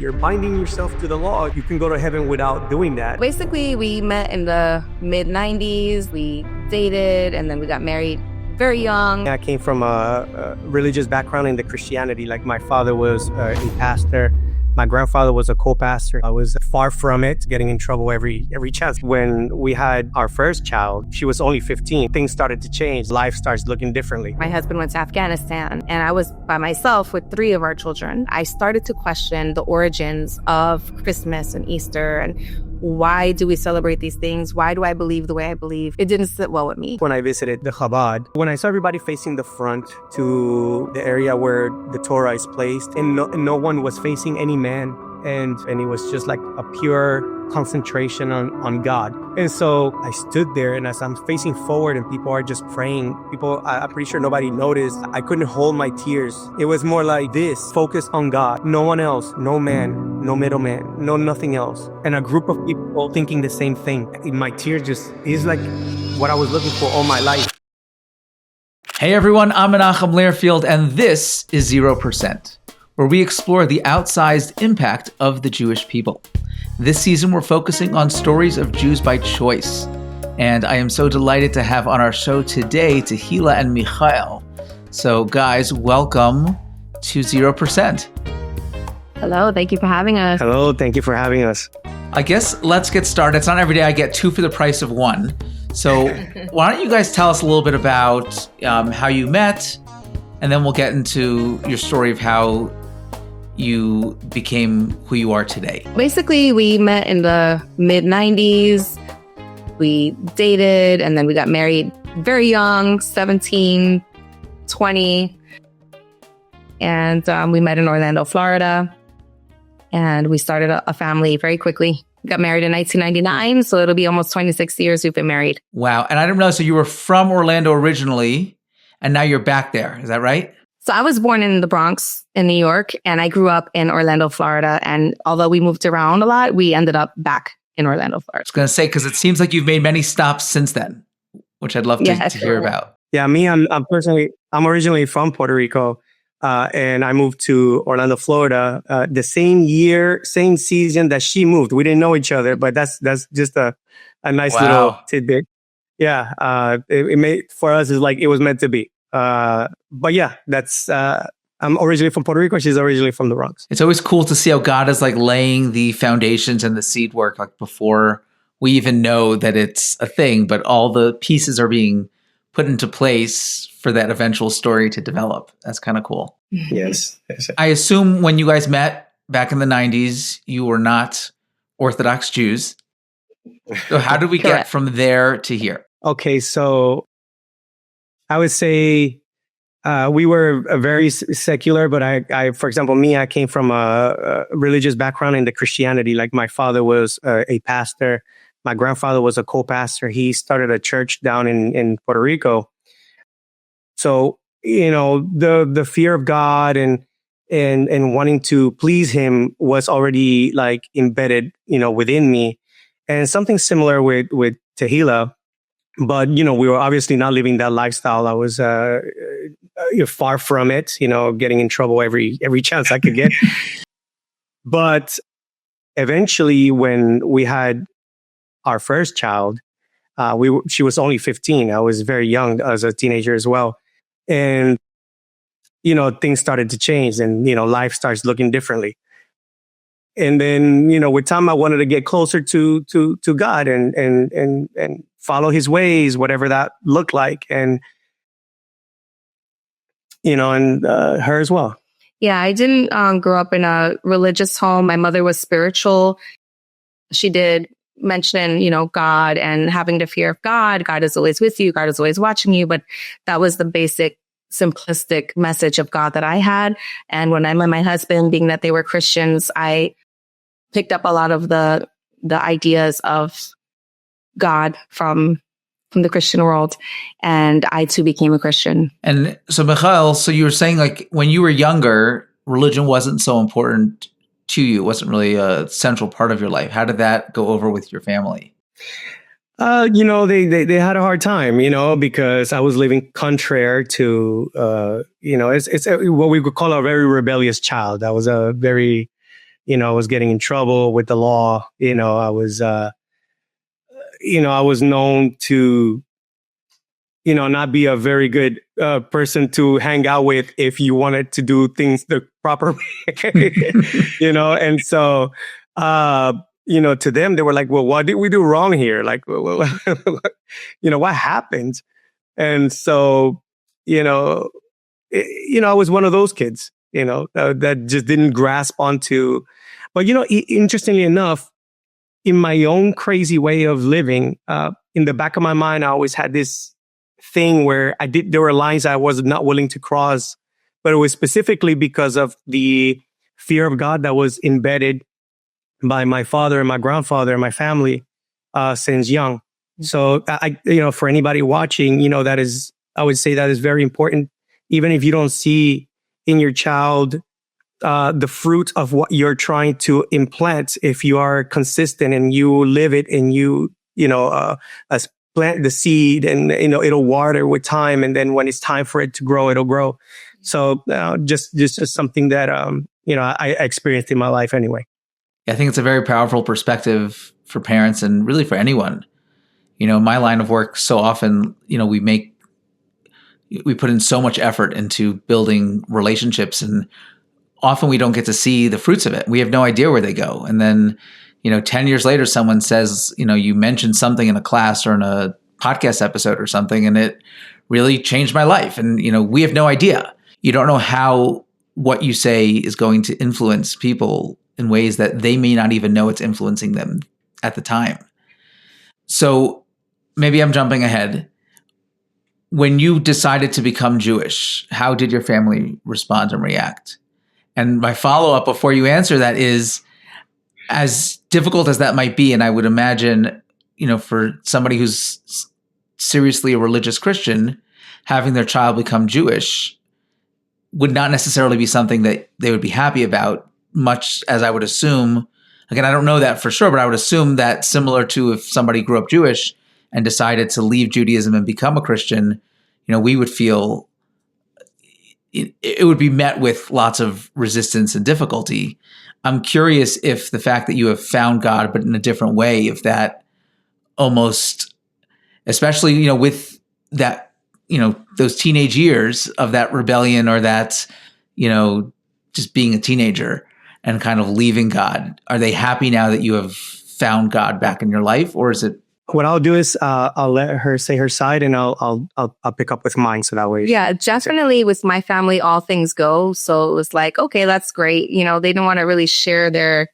you're binding yourself to the law. You can go to heaven without doing that. Basically, we met in the mid-90s. We dated, and then we got married very young. I came from a religious background in the Christianity. Like my father was a pastor. My grandfather was a co-pastor. I was far from it, getting in trouble every chance. When we had our first child, she was only 15. Things started to change. Life starts looking differently. My husband went to Afghanistan, and I was by myself with 3 of our children. I started to question the origins of Christmas and Easter, and why do we celebrate these things? Why do I believe the way I believe? It didn't sit well with me. When I visited the Chabad, when I saw everybody facing the front to the area where the Torah is placed, and no one was facing any man, and it was just like a pure concentration on God. And so I stood there, and as I'm facing forward and people are just praying, I'm pretty sure nobody noticed. I couldn't hold my tears. It was more like this, focus on God. No one else, no man, no middleman, no nothing else. And a group of people thinking the same thing. My tears just is like what I was looking for all my life. Hey everyone, I'm Menachem Learfield, and this is 0%, where we explore the outsized impact of the Jewish people. This season, we're focusing on stories of Jews by choice. And I am so delighted to have on our show today, Tehilla and Mikhail. So guys, welcome to 0%. Hello, thank you for having us. Hello, thank you for having us. I guess let's get started. It's not every day I get 2 for the price of 1. So why don't you guys tell us a little bit about how you met, and then we'll get into your story of how you became who you are today. Basically, we met in the mid-90s. We dated, and then we got married very young, 17, 20. And we met in Orlando, Florida. And we started a family very quickly. We got married in 1999, so it'll be almost 26 years we've been married. Wow. And I didn't realize, so you were from Orlando originally, and now you're back there. Is that right? So I was born in the Bronx in New York, and I grew up in Orlando, Florida. And although we moved around a lot, we ended up back in Orlando, Florida. I was going to say, because it seems like you've made many stops since then, which I'd love to hear about. Yeah, I'm originally from Puerto Rico, and I moved to Orlando, Florida, the same year, same season that she moved. We didn't know each other, but that's just a nice little tidbit. Yeah, it made for us is like it was meant to be. But yeah, that's I'm originally from Puerto Rico. She's originally from the Bronx. It's always cool to see how God is like laying the foundations and the seed work like before we even know that it's a thing, but all the pieces are being put into place for that eventual story to develop. That's kind of cool. Yes. I assume when you guys met back in the 90s, you were not Orthodox Jews. So how did we get from there to here? Okay, so I would say we were very secular, but I, for example, I came from a religious background in the Christianity. Like my father was a pastor. My grandfather was a co-pastor. He started a church down in Puerto Rico. So, the fear of God and wanting to please him was already like embedded, within me. And something similar with Tehilla. But, we were obviously not living that lifestyle. I was far from it, getting in trouble every chance I could get. But eventually, when we had our first child, she was only 15. I was very young as a teenager as well. And, things started to change and, life starts looking differently. And then, with time, I wanted to get closer to God and follow his ways, whatever that looked like. And, her as well. Yeah, I didn't grow up in a religious home. My mother was spiritual. She did mention, God and having the fear of God. God is always with you. God is always watching you. But that was the basic, simplistic message of God that I had. And when I met my husband, being that they were Christians, I picked up a lot of the ideas of God from the Christian world. And I too became a Christian. And so Mikhail, so you were saying like when you were younger, religion wasn't so important to you. It wasn't really a central part of your life. How did that go over with your family? They had a hard time, because I was living contrary to, it's what we could call a very rebellious child. I was a very, I was getting in trouble with the law. I was, I was known to, not be a very good person to hang out with if you wanted to do things the proper way, and so, to them, they were like, well, what did we do wrong here? Like, what happened? And so, I was one of those kids, that just didn't grasp onto, but, interestingly enough, in my own crazy way of living, in the back of my mind, I always had this thing where there were lines I was not willing to cross, but it was specifically because of the fear of God that was embedded by my father and my grandfather and my family, since young. So for anybody watching, I would say that is very important. Even if you don't see in your child, the fruit of what you're trying to implant, if you are consistent and you live it and you plant the seed and, it'll water with time. And then when it's time for it to grow, it'll grow. So just something that, I experienced in my life anyway. I think it's a very powerful perspective for parents and really for anyone. My line of work, so often, we put in so much effort into building relationships, and often we don't get to see the fruits of it. We have no idea where they go. And then, 10 years later, someone says, you mentioned something in a class or in a podcast episode or something, and it really changed my life. And, we have no idea. You don't know how what you say is going to influence people in ways that they may not even know it's influencing them at the time. So maybe I'm jumping ahead. When you decided to become Jewish, how did your family respond and react? And my follow-up before you answer that is, as difficult as that might be, and I would imagine, for somebody who's seriously a religious Christian, having their child become Jewish would not necessarily be something that they would be happy about, much as I would assume. Again, I don't know that for sure, but I would assume that similar to if somebody grew up Jewish and decided to leave Judaism and become a Christian, we would feel it would be met with lots of resistance and difficulty. I'm curious if the fact that you have found God, but in a different way, if that almost, especially, with that, those teenage years of that rebellion or that, just being a teenager and kind of leaving God, are they happy now that you have found God back in your life, or is it? What I'll do is I'll let her say her side, and I'll pick up with mine, so that way. Yeah, definitely. With my family, all things go. So it was like, okay, that's great. They didn't want to really share their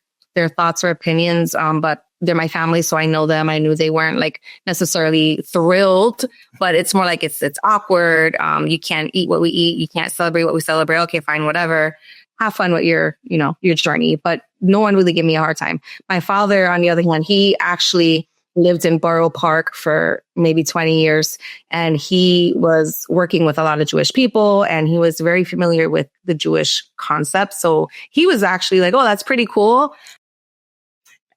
thoughts or opinions, but they're my family, so I know them. I knew they weren't like necessarily thrilled, but it's more like it's awkward. You can't eat what we eat. You can't celebrate what we celebrate. Okay, fine, whatever. Have fun with your journey. But no one really gave me a hard time. My father, on the other hand, he actually lived in Borough Park for maybe 20 years. And he was working with a lot of Jewish people, and he was very familiar with the Jewish concept. So he was actually like, oh, that's pretty cool.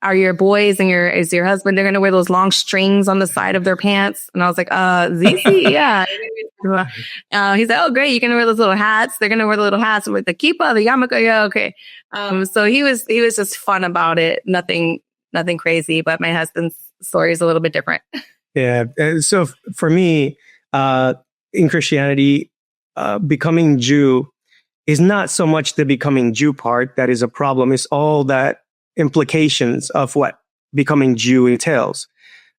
Are your boys and is your husband, they're going to wear those long strings on the side of their pants? And I was like, ZC, yeah. He's like, oh, great. You're going to wear those little hats. They're going to wear the little hats with the kippah, the yarmulke. Yeah, okay. So he was just fun about it. Nothing crazy, but my husband's story is a little bit different. Yeah. So for me, in Christianity, becoming Jew is not so much the becoming Jew part that is a problem. It's all that implications of what becoming Jew entails.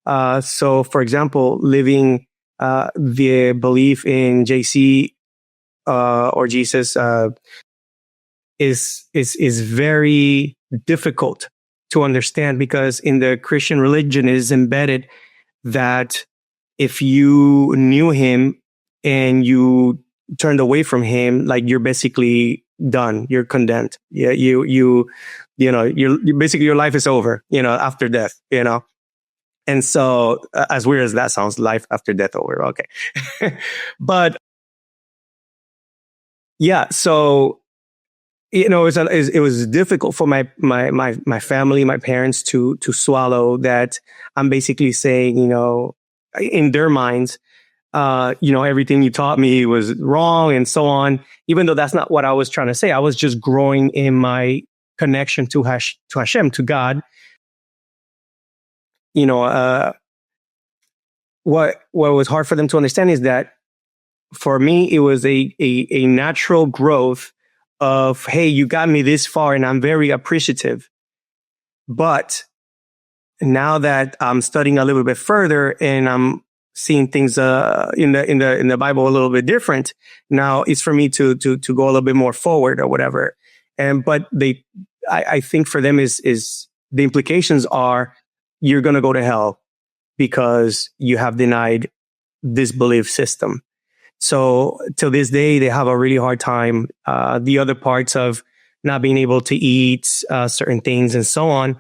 So, for example, living the belief in JC or Jesus is very difficult to understand, because in the Christian religion it is embedded that if you knew him and you turned away from him, like you're basically done, you're condemned. Yeah, you basically your life is over, after death, And so, as weird as that sounds, life after death over. Okay. But yeah, so, it was difficult for my family, my parents to swallow that I'm basically saying, in their minds, everything you taught me was wrong and so on, even though that's not what I was trying to say. I was just growing in my connection to Hashem, to God. What was hard for them to understand is that for me, it was a natural growth of, hey, you got me this far and I'm very appreciative. But now that I'm studying a little bit further and I'm seeing things in the Bible a little bit different, now it's for me to go a little bit more forward or whatever. But I think for them is the implications are you're going to go to hell because you have denied this belief system. So till this day, they have a really hard time. The other parts of not being able to eat certain things and so on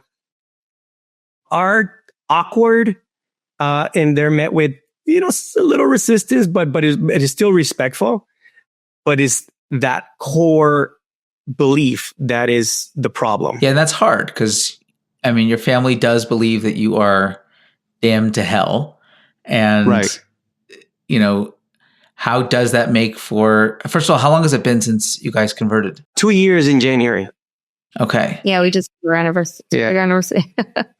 are awkward, and they're met with a little resistance, but it is still respectful. But it's that core belief that is the problem. Yeah, and that's hard because your family does believe that you are damned to hell, and right. How does that make for, first of all, how long has it been since you guys converted? 2 years in January. Okay. Yeah, we just our anniversary. Yeah. Anniversary.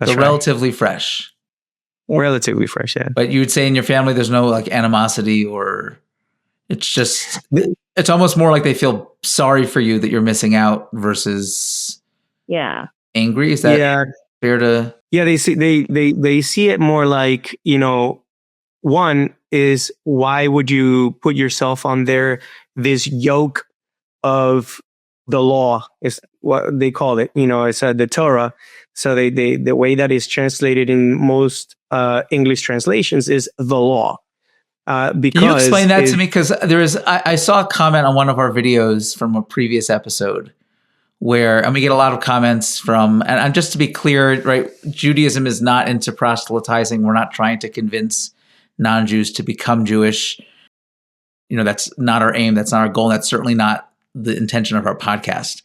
So relatively fresh. Relatively fresh, yeah. But you would say in your family there's no like animosity, or it's just, it's almost more like they feel sorry for you that you're missing out versus angry. Is that fair to? Yeah, they see it more like, one is, why would you put yourself on this yoke of the law is what they call it. It's the Torah. So the way that is translated in most English translations is the law. Because can you explain that to me? Because I saw a comment on one of our videos from a previous episode where, and we get a lot of comments from, and just to be clear, right, Judaism is not into proselytizing. We're not trying to convince non-Jews to become Jewish. That's not our aim. That's not our goal. That's certainly not the intention of our podcast.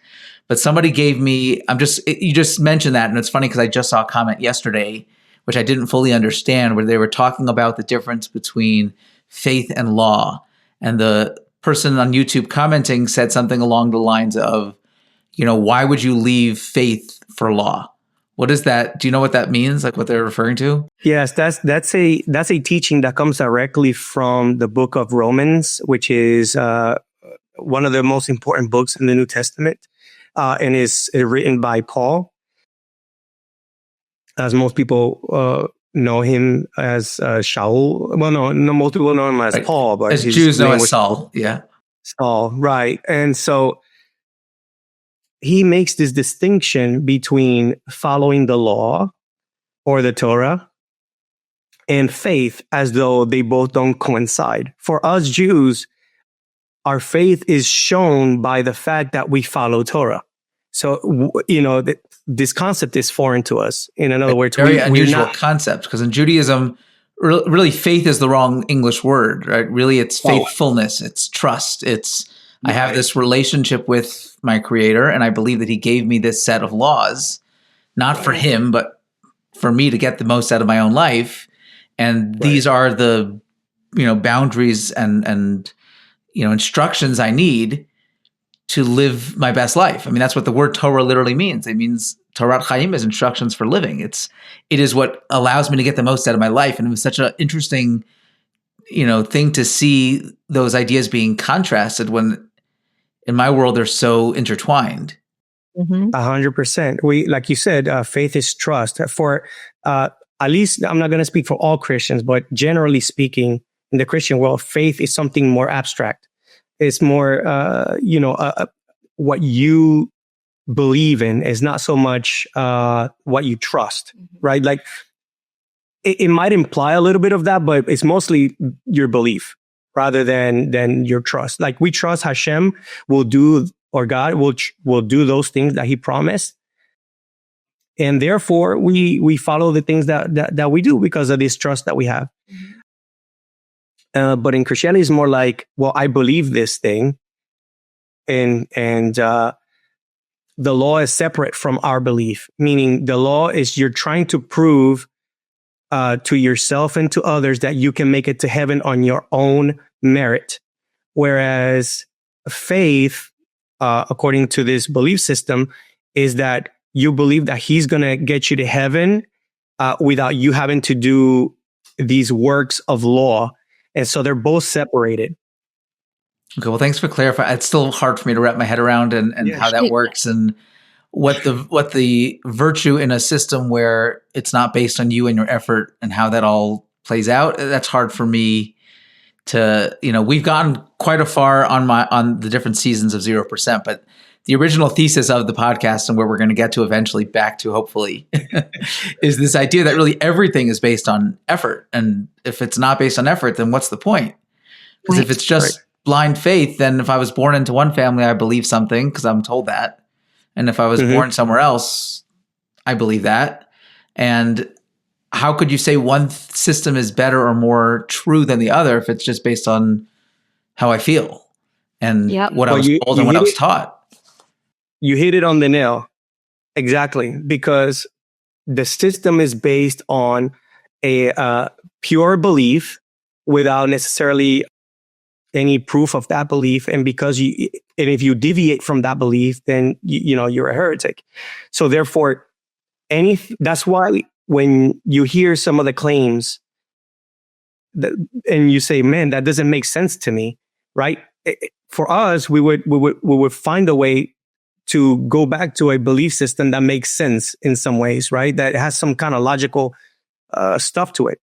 But somebody gave me, you just mentioned that. And it's funny because I just saw a comment yesterday, which I didn't fully understand, where they were talking about the difference between faith and law. And the person on YouTube commenting said something along the lines of, why would you leave faith for law? What is that? Do you know what that means? Like what they're referring to? Yes, that's a teaching that comes directly from the book of Romans, which is one of the most important books in the New Testament, and is written by Paul. As most people know him as Shaul. Well, no, most people know him as right. Paul, but as Jews know as Saul. Yeah, Saul, right? And so he makes this distinction between following the law or the Torah and faith, as though they both don't coincide. For us Jews, our faith is shown by the fact that we follow Torah. So, this concept is foreign to us. In other words, very unusual concept, because in Judaism, really faith is the wrong English word, right? Really, it's faithfulness, it's trust, it's I have this relationship with my Creator, and I believe that He gave me this set of laws, not for Him, but for me to get the most out of my own life. And these are the, boundaries and instructions I need to live my best life. That's what the word Torah literally means. It means Torat Chaim is instructions for living. It is what allows me to get the most out of my life. And it was such an interesting, thing to see those ideas being contrasted when in my world they're so intertwined. 100%. We, like you said, faith is trust. For at least, I'm not going to speak for all Christians, but generally speaking, in the Christian world, faith is something more abstract. It's more, what you believe in is not so much what you trust, right? Like it might imply a little bit of that, but it's mostly your belief rather than your trust. Like we trust Hashem will do, or God will do those things that He promised. And therefore we follow the things that we do because of this trust that we have. But in Christianity, it's more like, well, I believe this thing, and the law is separate from our belief. Meaning, the law is you're trying to prove to yourself and to others that you can make it to heaven on your own merit, whereas faith, according to this belief system, is that you believe that he's going to get you to heaven without you having to do these works of law. And so they're both separated. Okay, well, thanks for clarifying. It's still hard for me to wrap my head around and how that works, and what the virtue in a system where it's not based on you and your effort and how that all plays out. That's hard for me to, we've gotten quite a far on the different seasons of 0%, but the original thesis of the podcast and where we're going to get to eventually back to, hopefully, is this idea that really everything is based on effort. And if it's not based on effort, then what's the point? Because if it's just blind faith, then if I was born into one family, I believe something because I'm told that. And if I was born somewhere else, I believe that. And how could you say one system is better or more true than the other if it's just based on how I feel and what I was told and what I was taught? You hit it on the nail. Exactly. Because the system is based on a pure belief without necessarily any proof of that belief. And if you deviate from that belief, then you're a heretic. So therefore, that's why when you hear some of the claims and you say, man, that doesn't make sense to me, right? For us, we would find a way to go back to a belief system that makes sense in some ways, right? That has some kind of logical stuff to it.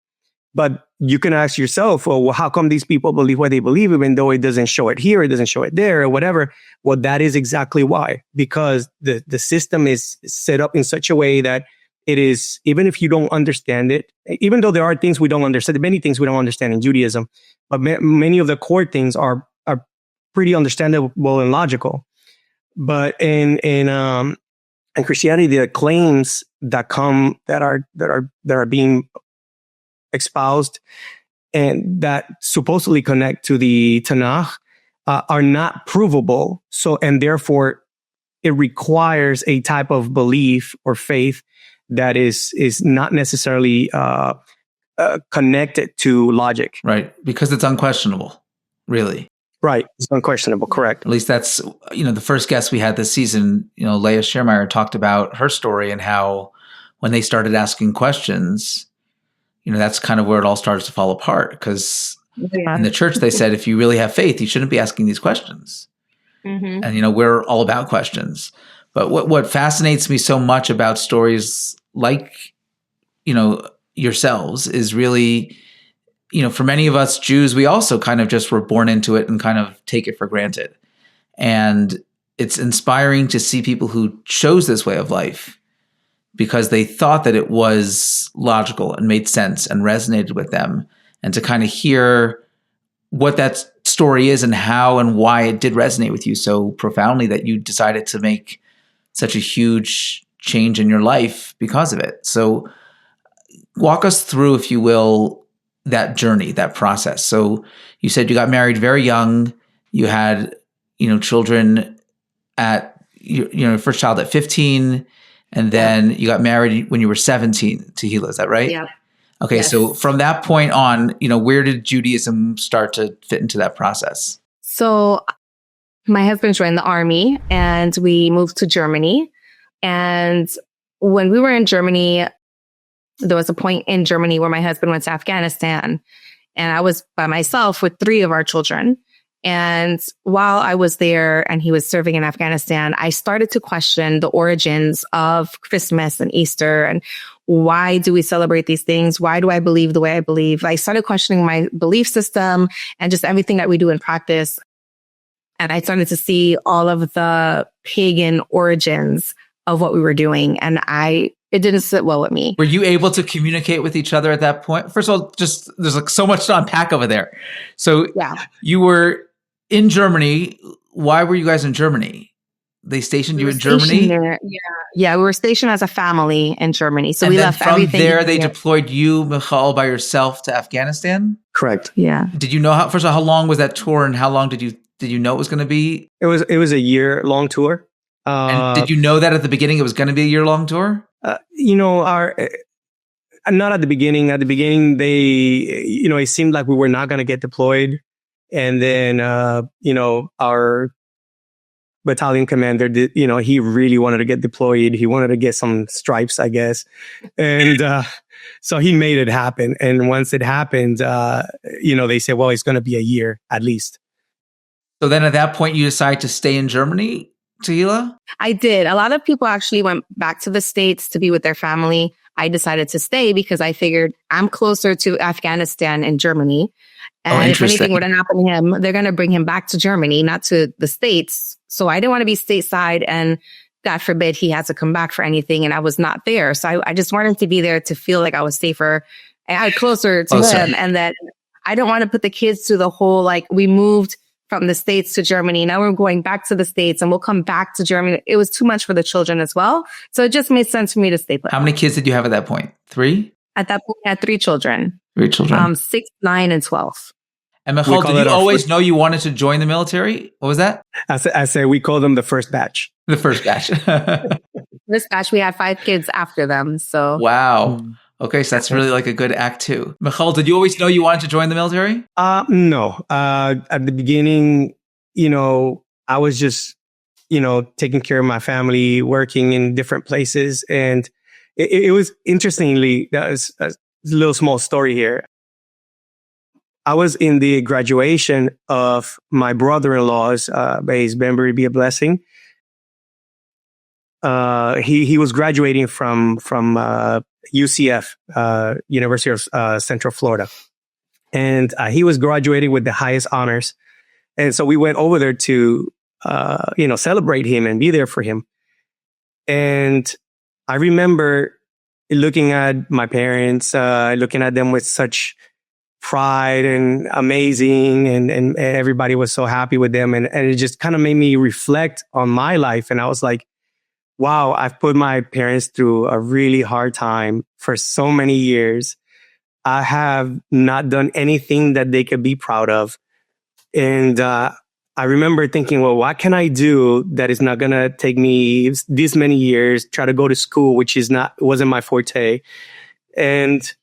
But you can ask yourself, well, how come these people believe what they believe, even though it doesn't show it here, it doesn't show it there, or whatever? Well, that is exactly why. Because the system is set up in such a way that it is, even if you don't understand it, even though there are things we don't understand, many things we don't understand in Judaism, but many of the core things are pretty understandable and logical. But in Christianity, the claims that are being espoused and that supposedly connect to the Tanakh are not provable. So, and therefore, it requires a type of belief or faith that is not necessarily connected to logic. Right, because it's unquestionable, really. Right, it's unquestionable, correct. At least that's, the first guest we had this season, Leah Schirmeyer talked about her story and how when they started asking questions, that's kind of where it all starts to fall apart. Because in the church, they said, if you really have faith, you shouldn't be asking these questions. Mm-hmm. And, we're all about questions. But what fascinates me so much about stories like, yourselves is really, for many of us Jews, we also kind of just were born into it and kind of take it for granted. And it's inspiring to see people who chose this way of life because they thought that it was logical and made sense and resonated with them, and to kind of hear what that story is and how and why it did resonate with you so profoundly that you decided to make such a huge change in your life because of it. So walk us through, if you will, that journey, that process. So you said you got married very young. You had, children at, your first child at 15, and then you got married when you were 17, Tehilla, is that right? Yeah. Okay. Yes. So from that point on, where did Judaism start to fit into that process? So my husband joined the army and we moved to Germany. And when we were in Germany, there was a point in Germany where my husband went to Afghanistan and I was by myself with 3 of our children. And while I was there and he was serving in Afghanistan, I started to question the origins of Christmas and Easter and why do we celebrate these things? Why do I believe the way I believe? I started questioning my belief system and just everything that we do in practice. And I started to see all of the pagan origins of what we were doing. And it didn't sit well with me. Were you able to communicate with each other at that point? First of all, there's so much to unpack over there. So you were in Germany. Why were you guys in Germany? They stationed you in Germany? Yeah, we were stationed as a family in Germany. So and we then left from everything. There, they deployed you, Mikhail, by yourself to Afghanistan? Correct. Yeah. Did you know first of all, how long was that tour and how long did you know it was going to be? It was a year-long tour. And did you know that at the beginning it was going to be a year-long tour? Not at the beginning. At the beginning, it seemed like we were not going to get deployed. And then, our battalion commander did, he really wanted to get deployed. He wanted to get some stripes, I guess. And, so he made it happen. And once it happened, they said, well, it's going to be a year at least. So then at that point, you decide to stay in Germany, Tehilla? I did. A lot of people actually went back to the States to be with their family. I decided to stay because I figured I'm closer to Afghanistan and Germany. And if anything were to happen to him, they're going to bring him back to Germany, not to the States. So I didn't want to be stateside, and God forbid he has to come back for anything, and I was not there. So I just wanted to be there to feel like I was safer and closer to him. And that I don't want to put the kids through the whole, like, we moved from the States to Germany. Now we're going back to the States and we'll come back to Germany. It was too much for the children as well. So it just made sense for me to stay put. How many kids did you have at that point? 3? At that point, I had 3 children. 3 children. 6, 9, and 12. And Mikhail, did you always know you wanted to join the military? What was that? I say we call them the first batch. The first batch. This batch, we had 5 kids after them. So wow. Okay, so that's really like a good act too. Mikhail, did you always know you wanted to join the military? No. At the beginning, I was just, taking care of my family, working in different places. And it was interestingly, that was a little small story here. I was in the graduation of my brother-in-law's, may his memory be a blessing. He was graduating from UCF, University of Central Florida. And he was graduating with the highest honors. And so we went over there to, celebrate him and be there for him. And I remember looking at my parents, looking at them with such pride and amazing. And everybody was so happy with them. And it just kind of made me reflect on my life. And I was like, wow, I've put my parents through a really hard time for so many years. I have not done anything that they could be proud of. And I remember thinking, well, what can I do that is not going to take me this many years, try to go to school, which wasn't my forte. And,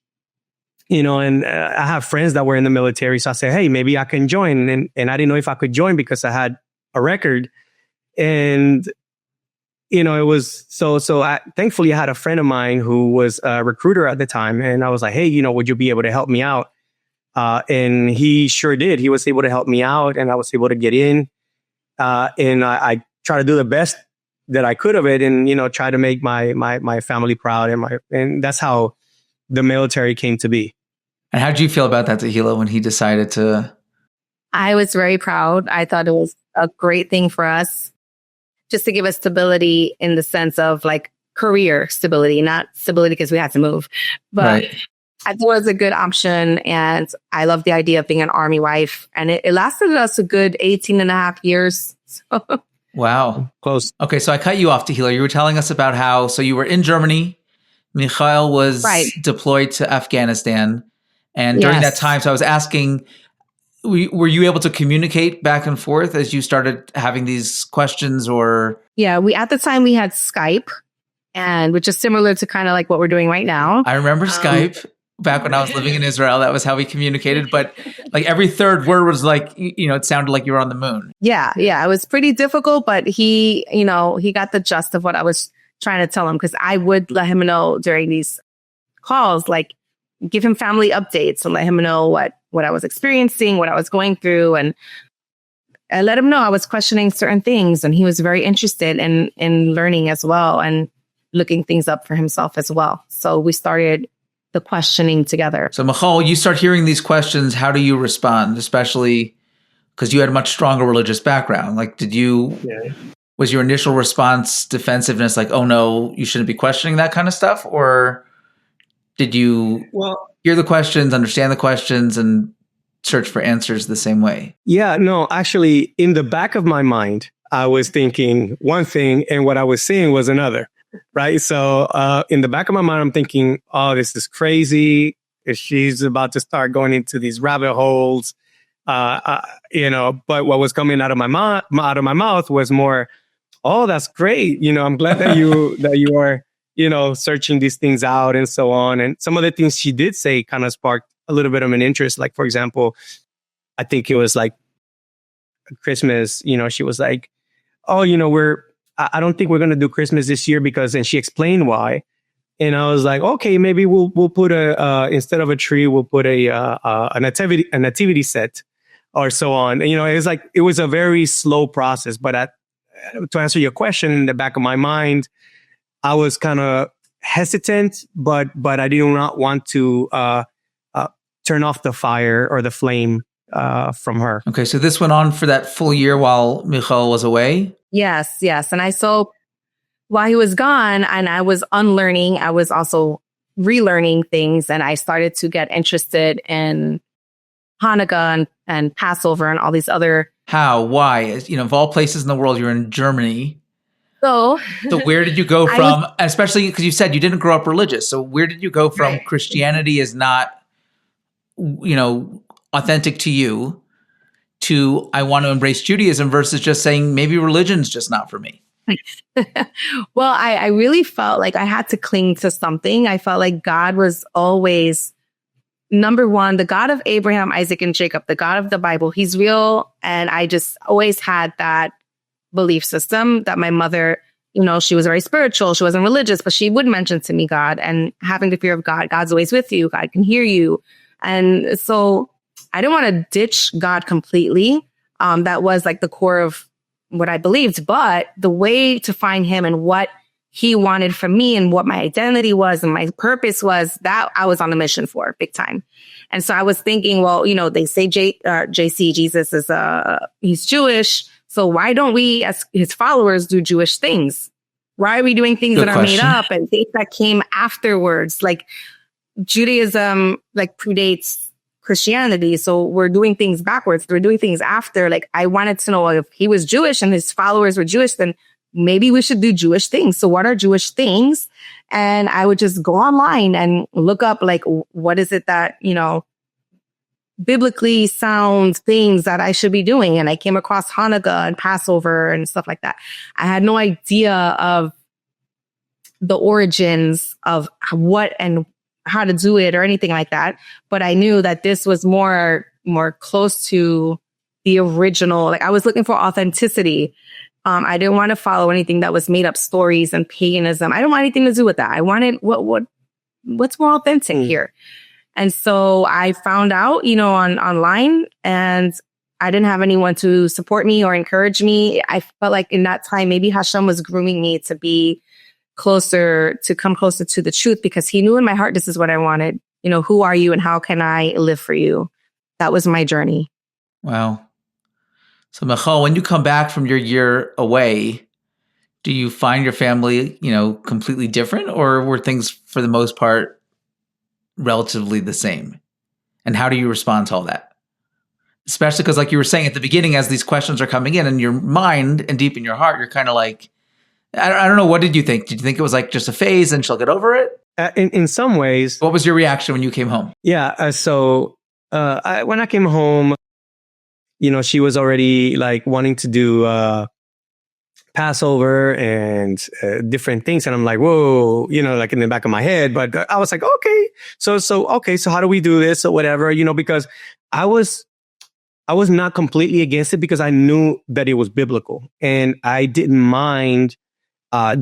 I have friends that were in the military. So I said, hey, maybe I can join. And I didn't know if I could join because I had a record. And it was so thankfully I had a friend of mine who was a recruiter at the time. And I was like, hey, would you be able to help me out? And he sure did. He was able to help me out and I was able to get in. And I try to do the best that I could of it and, try to make my family proud and that's how the military came to be. And how did you feel about that, Tehilla, when he decided to? I was very proud. I thought it was a great thing for us. Just to give us stability in the sense of like career stability, not stability because we had to move. But right. I thought it was a good option. And I love the idea of being an Army wife. And it lasted us a good 18 and a half years. So. Wow. Close. Okay, so I cut you off, Tehilla. You were telling us about how, so you were in Germany. Mikhail was deployed to Afghanistan. And during that time, so I was asking, were you able to communicate back and forth as you started having these questions or? Yeah, at the time we had Skype, and which is similar to kind of like what we're doing right now. I remember Skype back when I was living in Israel. That was how we communicated. But like every third word was like, it sounded like you were on the moon. Yeah. It was pretty difficult, but he got the gist of what I was trying to tell him because I would let him know during these calls, like give him family updates and let him know what I was experiencing, what I was going through. And I let him know I was questioning certain things. And he was very interested in learning as well and looking things up for himself as well. So we started the questioning together. So Mikhail, you start hearing these questions. How do you respond? Especially because you had a much stronger religious background. Like, was your initial response defensiveness like, oh no, you shouldn't be questioning that kind of stuff? Or did you hear the questions, understand the questions, and search for answers the same way? Yeah, no, actually, in the back of my mind, I was thinking one thing and what I was seeing was another, right? So in the back of my mind, I'm thinking, oh, this is crazy. She's about to start going into these rabbit holes, but what was coming out of my mouth was more, oh, that's great. I'm glad that you are, searching these things out and so on. And some of the things she did say kind of sparked a little bit of an interest. Like, for example, I think it was like Christmas, she was like, oh, I don't think we're going to do Christmas this year and she explained why. And I was like, okay, maybe we'll put instead of a tree, we'll put a nativity set or so on. And, it was a very slow process. But to answer your question, in the back of my mind, I was kind of hesitant, but I did not want to turn off the fire or the flame from her. Okay, so this went on for that full year while Mikhail was away? Yes. And while he was gone and I was unlearning, I was also relearning things. And I started to get interested in Hanukkah and Passover and all these other. How? Why? Of all places in the world, you're in Germany. So where did you go from, especially because you said you didn't grow up religious. So where did you go from Right. Christianity is not, authentic to you to I want to embrace Judaism versus just saying maybe religion's just not for me? Well, I really felt like I had to cling to something. I felt like God was always number one, the God of Abraham, Isaac, and Jacob, the God of the Bible. He's real. And I just always had that belief system that my mother, she was very spiritual. She wasn't religious, but she would mention to me God and having the fear of God. God's always with you. God can hear you. And so I didn't want to ditch God completely. That was like the core of what I believed, but the way to find him and what he wanted from me and what my identity was and my purpose was, that I was on a mission for big time. And so I was thinking, well, they say JC, Jesus is, he's Jewish. So why don't we as his followers do Jewish things? Why are we doing things Good that question. are made up and things that came afterwards? Like Judaism, predates Christianity. So we're doing things backwards. We're doing things after. I wanted to know if he was Jewish and his followers were Jewish, then maybe we should do Jewish things. So what are Jewish things? And I would just go online and look up, what is it that, biblically sound things that I should be doing. And I came across Hanukkah and Passover and stuff like that. I had no idea of the origins of what and how to do it or anything like that. But I knew that this was more close to the original. I was looking for authenticity. I didn't want to follow anything that was made up stories and paganism. I didn't want anything to do with that. I wanted what's more authentic here. And so I found out, online, and I didn't have anyone to support me or encourage me. I felt like in that time, maybe Hashem was grooming me to be come closer to the truth, because he knew in my heart, this is what I wanted. Who are you and how can I live for you? That was my journey. Wow. So Mikhail, when you come back from your year away, do you find your family, completely different, or were things for the most part relatively the same? And how do you respond to all that? Especially because, like you were saying at the beginning, as these questions are coming in your mind and deep in your heart, you're kind of like, I don't know. What did you think? Did you think it was just a phase and she'll get over it? In some ways. What was your reaction when you came home? Yeah. So when I came home, she was already wanting to do Passover and different things. And I'm like, whoa, in the back of my head. But I was like, okay. So how do we do this or whatever, because I was not completely against it, because I knew that it was biblical and I didn't mind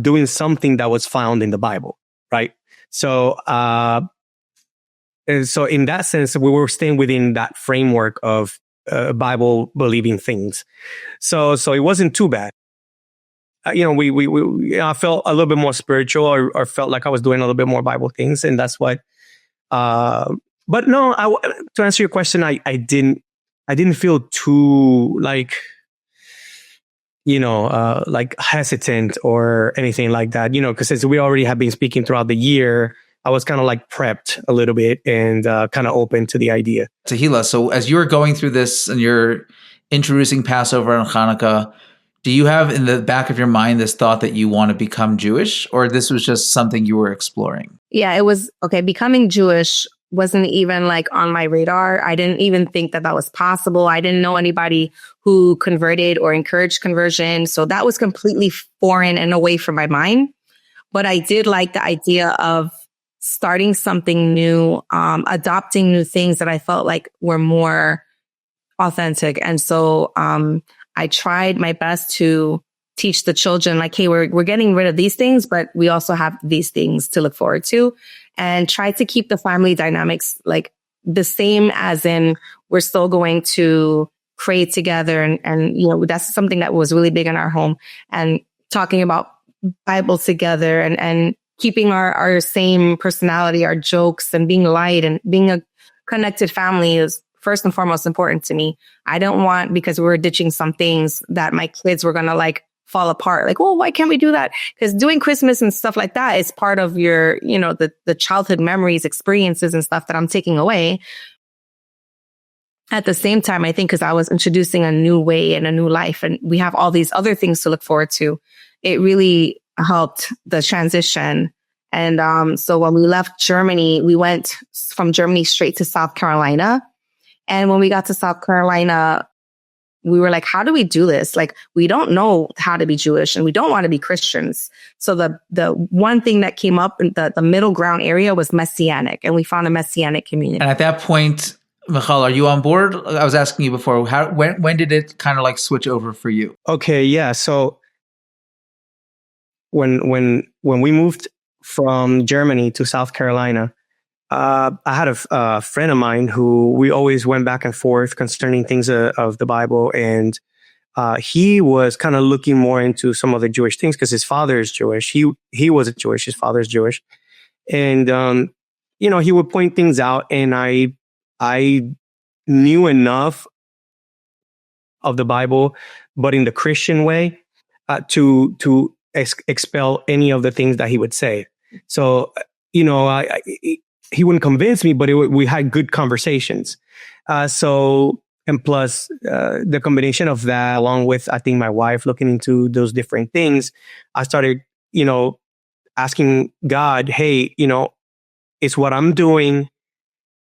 doing something that was found in the Bible, right? So, so in that sense, we were staying within that framework of Bible believing things. So it wasn't too bad. I felt a little bit more spiritual, or felt like I was doing a little bit more Bible things, and that's what. But no, to answer your question, I didn't feel too hesitant or anything like that, because since we already have been speaking throughout the year, I was kind of prepped a little bit and kind of open to the idea. Tehilla, so as you were going through this and you're introducing Passover and Hanukkah, do you have in the back of your mind this thought that you want to become Jewish, or this was just something you were exploring? Yeah, it was, okay, becoming Jewish wasn't even on my radar. I didn't even think that was possible. I didn't know anybody who converted or encouraged conversion. So that was completely foreign and away from my mind. But I did like the idea of starting something new, adopting new things that I felt were more authentic. And so I tried my best to teach the children, like, hey, we're getting rid of these things, but we also have these things to look forward to, and try to keep the family dynamics like the same, as in we're still going to pray together. And, you know, that's something that was really big in our home, and talking about Bible together, and keeping our same personality, our jokes, and being light and being a connected family is first and foremost important to me. I don't want, because we're ditching some things, that my kids were going to like fall apart. Like, well, why can't we do that? Because doing Christmas and stuff like that is part of your, you know, the childhood memories, experiences and stuff that I'm taking away. At the same time, I think because I was introducing a new way and a new life, and we have all these other things to look forward to, it really helped the transition. And so when we left Germany, we went from Germany straight to South Carolina. And when we got to South Carolina, we were like, how do we do this? Like, we don't know how to be Jewish, and we don't want to be Christians. So the one thing that came up in the middle ground area was Messianic, and we found a Messianic community. And at that point, Mikhail, are you on board? I was asking you before, when did it kind of like switch over for you? Okay, yeah. So when we moved from Germany to South Carolina, I had a friend of mine who we always went back and forth concerning things of the Bible. And he was kind of looking more into some of the Jewish things because his father is Jewish. He wasn't Jewish. His father is Jewish. And, you know, he would point things out, and I knew enough of the Bible, but in the Christian way, to expel any of the things that he would say. So, you know, he wouldn't convince me, but we had good conversations. And plus the combination of that, along with, I think, my wife looking into those different things, I started, you know, asking God, hey, you know, is what I'm doing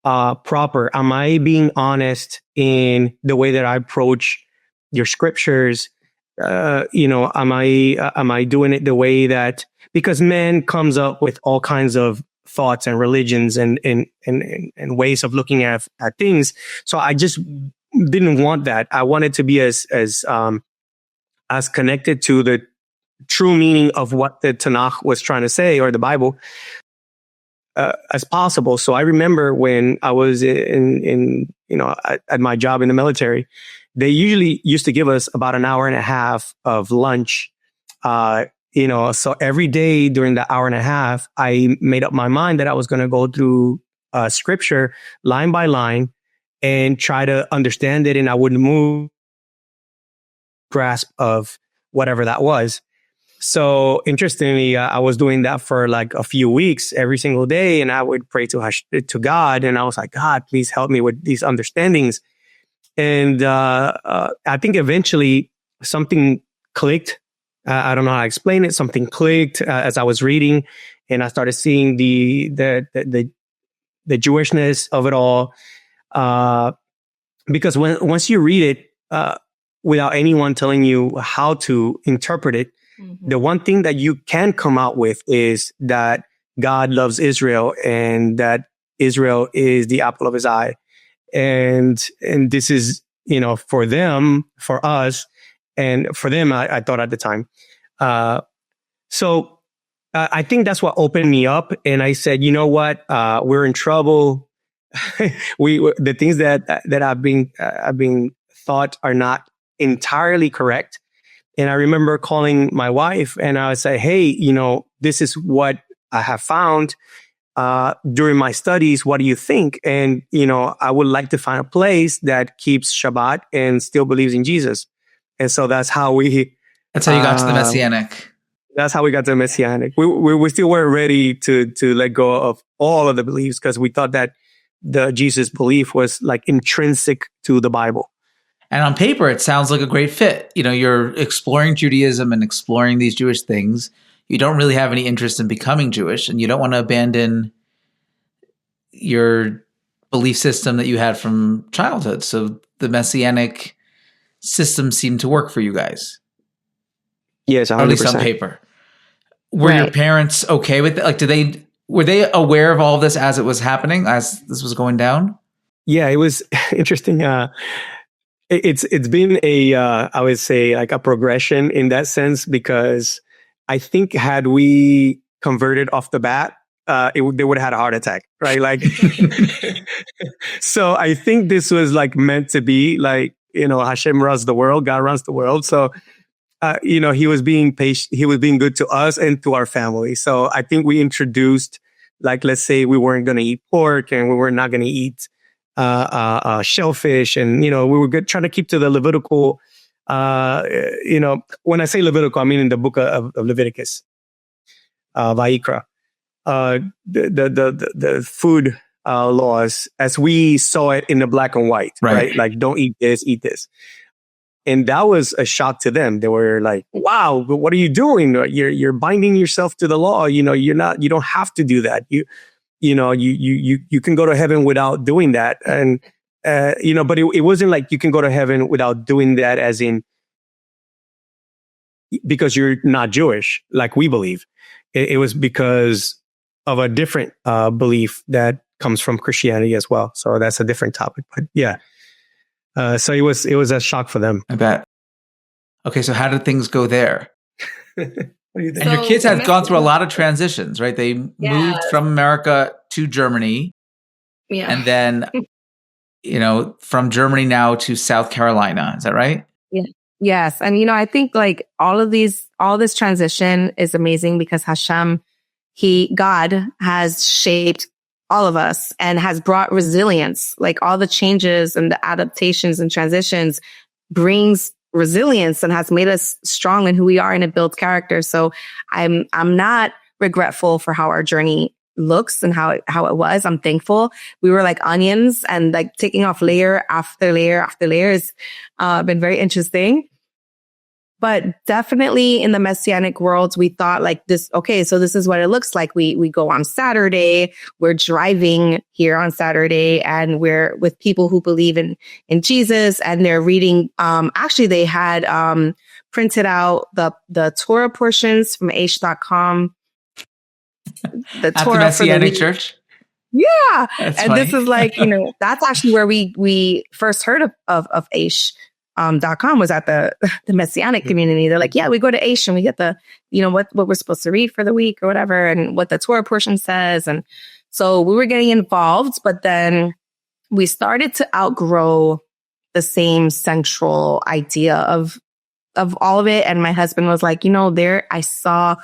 proper? Am I being honest in the way that I approach your scriptures? You know, am I doing it the way that, because man comes up with all kinds of thoughts and religions and ways of looking at things. So I just didn't want that. I wanted to be as connected to the true meaning of what the Tanakh was trying to say, or the Bible, as possible. So I remember when I was in you know, at my job in the military, they usually used to give us about an hour and a half of lunch. You know, so every day during the hour and a half, I made up my mind that I was going to go through scripture line by line and try to understand it, and I wouldn't move grasp of whatever that was. So interestingly, I was doing that for like a few weeks every single day, and I would pray to God, and I was like, God, please help me with these understandings. And I think eventually something clicked. I don't know how to explain it. Something clicked as I was reading, and I started seeing the Jewishness of it all. Because once you read it without anyone telling you how to interpret it, mm-hmm. the one thing that you can come out with is that God loves Israel, and that Israel is the apple of his eye. And this is, you know, for them, for us, and for them, I thought at the time. So I think that's what opened me up. And I said, you know what? We're in trouble. The things that I've been thought are not entirely correct. And I remember calling my wife, and I would say, hey, you know, this is what I have found during my studies. What do you think? And, you know, I would like to find a place that keeps Shabbat and still believes in Jesus. And so that's how you got to the Messianic. That's how we got to the Messianic. We still weren't ready to let go of all of the beliefs, because we thought that the Jesus belief was like intrinsic to the Bible. And on paper, it sounds like a great fit. You know, you're exploring Judaism and exploring these Jewish things. You don't really have any interest in becoming Jewish, and you don't want to abandon your belief system that you had from childhood. So the Messianic system seemed to work for you guys. Yes, 100%. Or at least on paper. Were your parents okay with it? Like, were they aware of all of this as it was happening, as this was going down? Yeah, it was interesting. It's been a I would say like a progression in that sense, because I think had we converted off the bat, they would have had a heart attack, right? Like, so I think this was like meant to be like, Hashem runs the world, God runs the world. So, he was being patient, he was being good to us and to our family. So I think we introduced, like, let's say we weren't going to eat pork and we were not going to eat shellfish, and we were trying to keep to the Levitical. When I say Levitical, I mean in the book of Leviticus, Vayikra, the food laws as we saw it in the black and white, right? Like, don't eat this, eat this. And that was a shock to them. They were like, "Wow, but what are you doing? You're binding yourself to the law. You don't have to do that. You can go to heaven without doing that." And, but it wasn't like you can go to heaven without doing that as in, because you're not Jewish, like we believe. It was because of a different belief that comes from Christianity as well. So that's a different topic, but yeah. So it was a shock for them. I bet. Okay. So how did things go there? What do you think? And your kids have gone through a lot of transitions, right? They moved from America to Germany. Yeah. And then, from Germany now to South Carolina. Is that right? Yeah. Yes. And, I think like all this transition is amazing because Hashem, God has shaped all of us and has brought resilience. Like all the changes and the adaptations and transitions brings resilience and has made us strong in who we are, and it builds character. So I'm not regretful for how our journey looks and how it was. I'm thankful. We were like onions, and like taking off layer after layer after layer has been very interesting. But definitely in the Messianic world, we thought like this, okay, so this is what it looks like. We go on Saturday, we're driving here on Saturday, and we're with people who believe in Jesus, and they're reading, actually they had printed out the Torah portions from aish.com. The At Torah the Messianic for the church? Yeah. That's and funny. This is like, that's actually where we first heard of aish. .com was at the Messianic community. They're like, yeah, we go to Aish and we get the, what we're supposed to read for the week or whatever, and what the Torah portion says. And so we were getting involved, but then we started to outgrow the same central idea of all of it. And my husband was like, I saw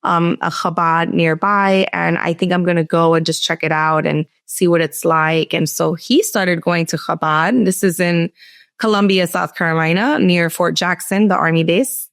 a Chabad nearby, and I think I'm going to go and just check it out and see what it's like. And so he started going to Chabad. And this is in Columbia, South Carolina, near Fort Jackson, the Army base.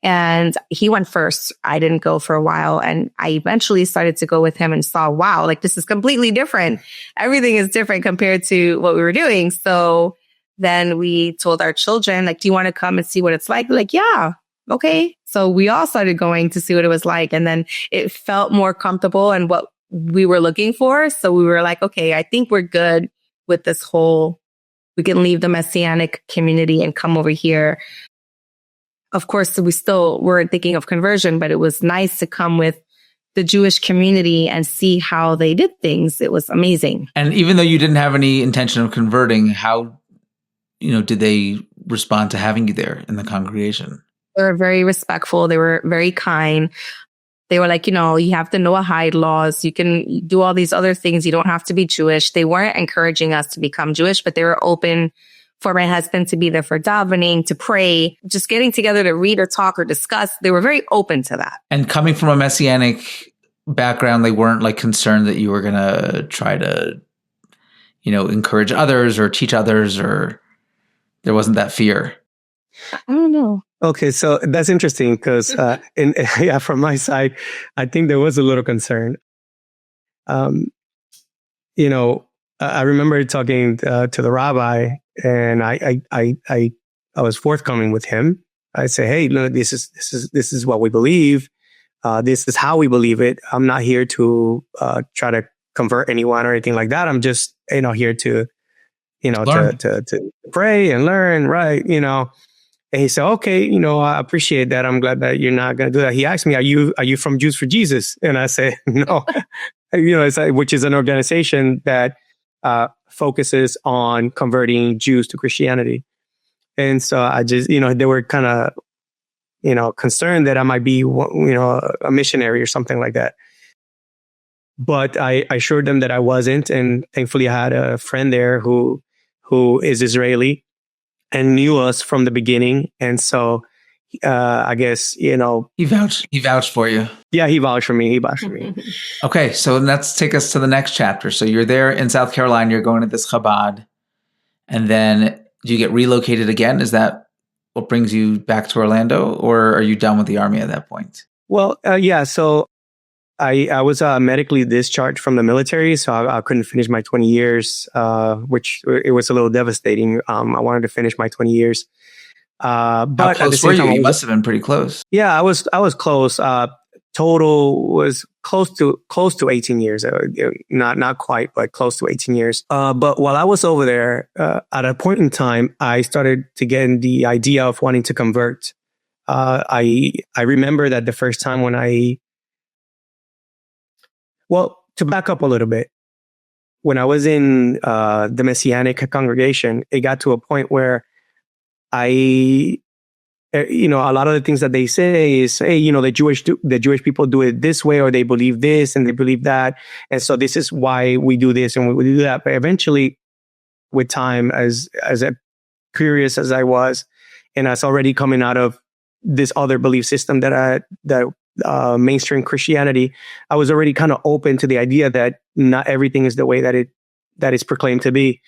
And he went first. I didn't go for a while. And I eventually started to go with him and saw, wow, like this is completely different. Everything is different compared to what we were doing. So then we told our children, like, do you want to come and see what it's like? Like, yeah, okay. So we all started going to see what it was like. And then it felt more comfortable and what we were looking for. So we were like, okay, I think we're good with this whole, we can leave the Messianic community and come over here. Of course, we still weren't thinking of conversion, but it was nice to come with the Jewish community and see how they did things. It was amazing. And even though you didn't have any intention of converting, how, did they respond to having you there in the congregation? They were very respectful. They were very kind. They were like, you have the Noahide laws. You can do all these other things. You don't have to be Jewish. They weren't encouraging us to become Jewish, but they were open for my husband to be there for davening, to pray, just getting together to read or talk or discuss. They were very open to that. And coming from a Messianic background, they weren't like concerned that you were going to try to, encourage others or teach others, or there wasn't that fear. I don't know. Okay, so that's interesting because, from my side, I think there was a little concern. I remember talking to the rabbi, and I was forthcoming with him. I say, hey, look, this is what we believe. This is how we believe it. I'm not here to try to convert anyone or anything like that. I'm just here to to pray and learn, right? And he said, okay, I appreciate that. I'm glad that you're not going to do that. He asked me, are you from Jews for Jesus? And I said, no, which is an organization that focuses on converting Jews to Christianity. And so I just, they were kind of, concerned that I might be, a missionary or something like that. But I assured them that I wasn't. And thankfully I had a friend there who is Israeli and knew us from the beginning. And so, I guess, He vouched for you. Yeah, he vouched for me. Okay. So let's take us to the next chapter. So you're there in South Carolina, you're going to this Chabad, and then do you get relocated again? Is that what brings you back to Orlando, or are you done with the army at that point? Well, yeah. So I was medically discharged from the military, so I couldn't finish my 20 years, which it was a little devastating. I wanted to finish my 20 years. But how close were you? You must have been pretty close. Yeah, I was close. Total was close to 18 years. Not quite, but close to 18 years. But while I was over there, at a point in time, I started to get the idea of wanting to convert. I remember that the first time when to back up a little bit, when I was in the Messianic congregation, it got to a point where a lot of the things that they say is, hey, the Jewish people do it this way, or they believe this and they believe that. And so this is why we do this and we do that. But eventually with time, as curious as I was, and as already coming out of this other belief system that mainstream Christianity, I was already kind of open to the idea that not everything is the way that it's proclaimed to be.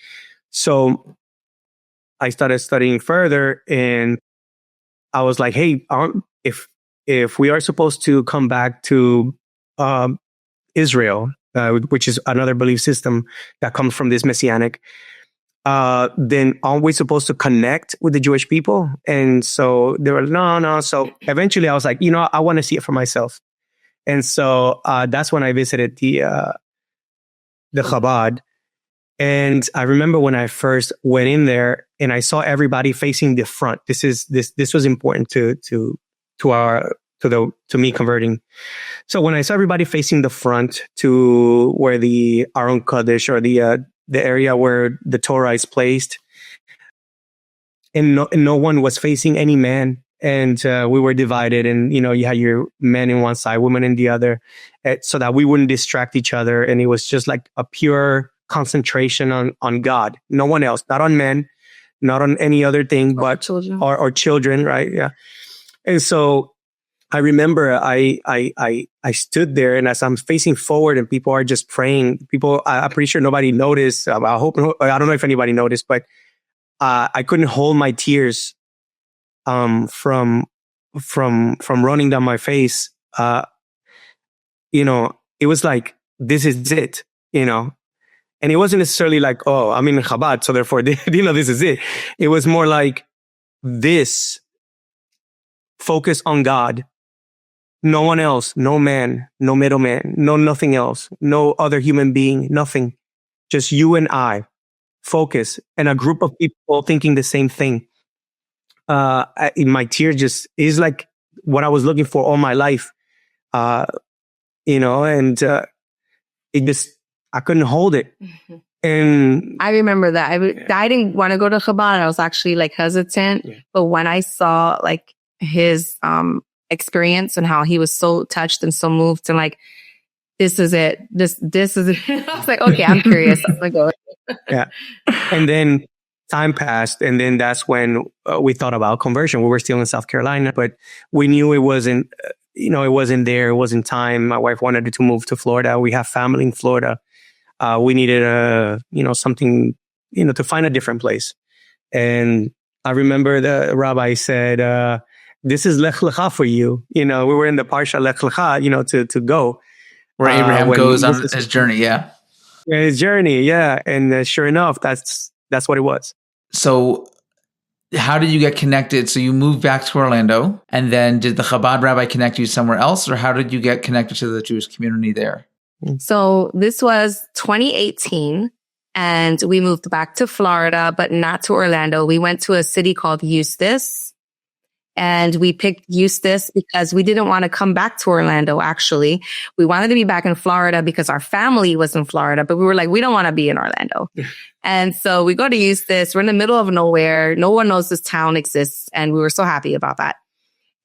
So I started studying further, and I was like, hey, if we are supposed to come back to Israel, which is another belief system that comes from this Messianic, then aren't we supposed to connect with the Jewish people? And so they were, no. So eventually I was like, I want to see it for myself. And so that's when I visited the Chabad. And I remember when I first went in there and I saw everybody facing the front. This was important to me converting. So when I saw everybody facing the front to where the Aron Kodesh, or the area where the Torah is placed, and no one was facing any man, and we were divided, and you had your men in one side, women in the other, so that we wouldn't distract each other, and it was just like a pure concentration on God, no one else, not on men, not on any other thing, but children. Or children, right? Yeah. And so I remember I stood there, and as I'm facing forward and people are just praying, I'm pretty sure nobody noticed. I don't know if anybody noticed, but I couldn't hold my tears from running down my face. It was like, this is it, and it wasn't necessarily like, oh, I'm in Chabad, so therefore, this is it. It was more like, this, focus on God. No one else, no man, no middleman, no nothing else, no other human being, nothing. Just you and I, focus, and a group of people thinking the same thing. In my tear just is like what I was looking for all my life, and it just, I couldn't hold it. Mm-hmm. And I remember that I didn't want to go to Chabad. I was actually like hesitant, but when I saw like his experience and how he was so touched and so moved, and like, this is it. This is it. I was like, okay, I'm curious. I'm gonna go. Yeah. And then time passed, and then that's when we thought about conversion. We were still in South Carolina, but we knew it wasn't, it wasn't there. It wasn't time. My wife wanted to move to Florida. We have family in Florida. We needed something, to find a different place. And I remember the rabbi said, this is Lech Lecha for you. We were in the Parsha Lech Lecha, to go. Where Abraham goes on his journey, yeah. His journey, yeah. And sure enough, that's what it was. So how did you get connected? So you moved back to Orlando, and then did the Chabad rabbi connect you somewhere else, or how did you get connected to the Jewish community there? So this was 2018, and we moved back to Florida, but not to Orlando. We went to a city called Eustis. And we picked Eustis because we didn't want to come back to Orlando, actually. We wanted to be back in Florida because our family was in Florida, but we were like, we don't want to be in Orlando. And so we go to Eustis. We're in the middle of nowhere. No one knows this town exists. And we were so happy about that.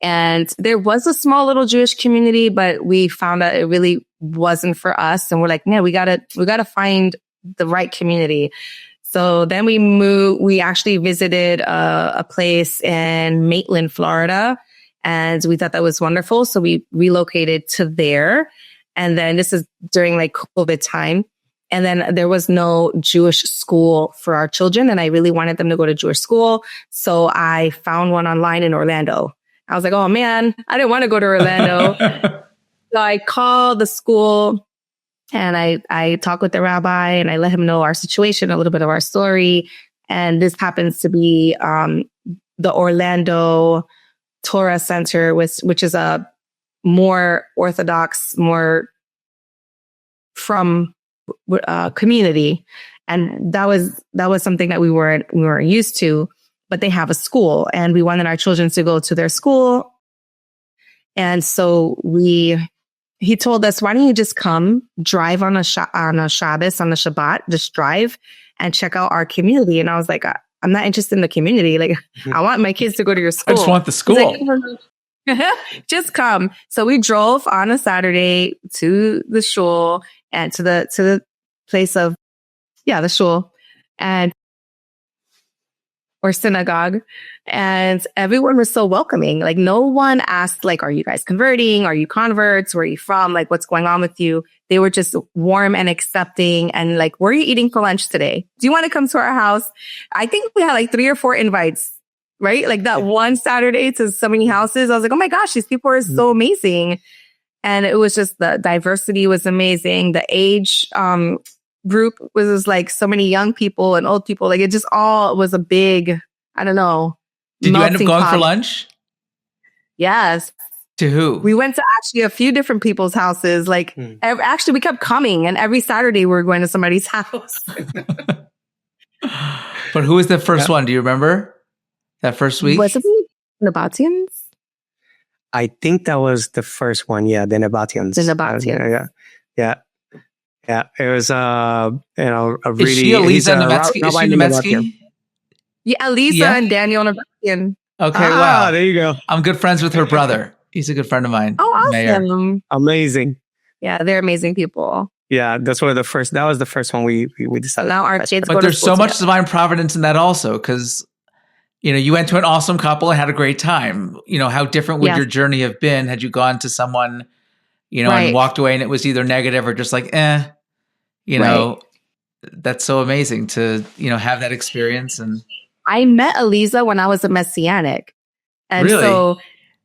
And there was a small little Jewish community, but we found out it really wasn't for us. And we're like, man, we gotta find the right community. So then we actually visited a place in Maitland, Florida, and we thought that was wonderful. So we relocated to there. And then this is during like COVID time. And then there was no Jewish school for our children. And I really wanted them to go to Jewish school. So I found one online in Orlando. I was like, oh man, I didn't want to go to Orlando. So I called the school. And I talked with the rabbi and I let him know our situation, a little bit of our story. And this happens to be the Orlando Torah Center, which is a more Orthodox, more from community. And that was something that we weren't used to, but they have a school and we wanted our children to go to their school. And so he told us, why don't you just come drive on a Shabbos, on the Shabbat, just drive and check out our community. And I was like, I'm not interested in the community. Like, I want my kids to go to your school. I just want the school. Like, just come. So we drove on a Saturday to the shul and to the place of, the shul or synagogue. And everyone was so welcoming. Like no one asked, like, are you guys converting? Are you converts? Where are you from? Like, what's going on with you? They were just warm and accepting and like, where are you eating for lunch today? Do you want to come to our house? I think we had like 3 or 4 invites, right? Like that one Saturday to so many houses. I was like, oh my gosh, these people are so amazing. And it was just the diversity was amazing. The age, group was like so many young people and old people. Like it just all was a big, I don't know. Did you end up going for lunch? Yes. To who? We went to actually a few different people's houses. Like actually we kept coming and every Saturday we were going to somebody's house. But who was the first one? Do you remember that first week? Was it the Nabateans? I think that was the first one. Yeah. The Nabateans. The Nabateans. Yeah. It was, a really... Is she Elisa Nemetsky? Yeah, Elisa and Daniel Nabatian. Okay, wow. There you go. I'm good friends with her brother. He's a good friend of mine. Oh, awesome. Mayor. Amazing. Yeah, they're amazing people. Yeah, that was the first one we decided. Now our kids But there's so much divine providence in that also, because, you went to an awesome couple and had a great time. How different would your journey have been had you gone to someone, and walked away and it was either negative or just like, that's so amazing to, have that experience. And I met Eliza when I was a Messianic. And so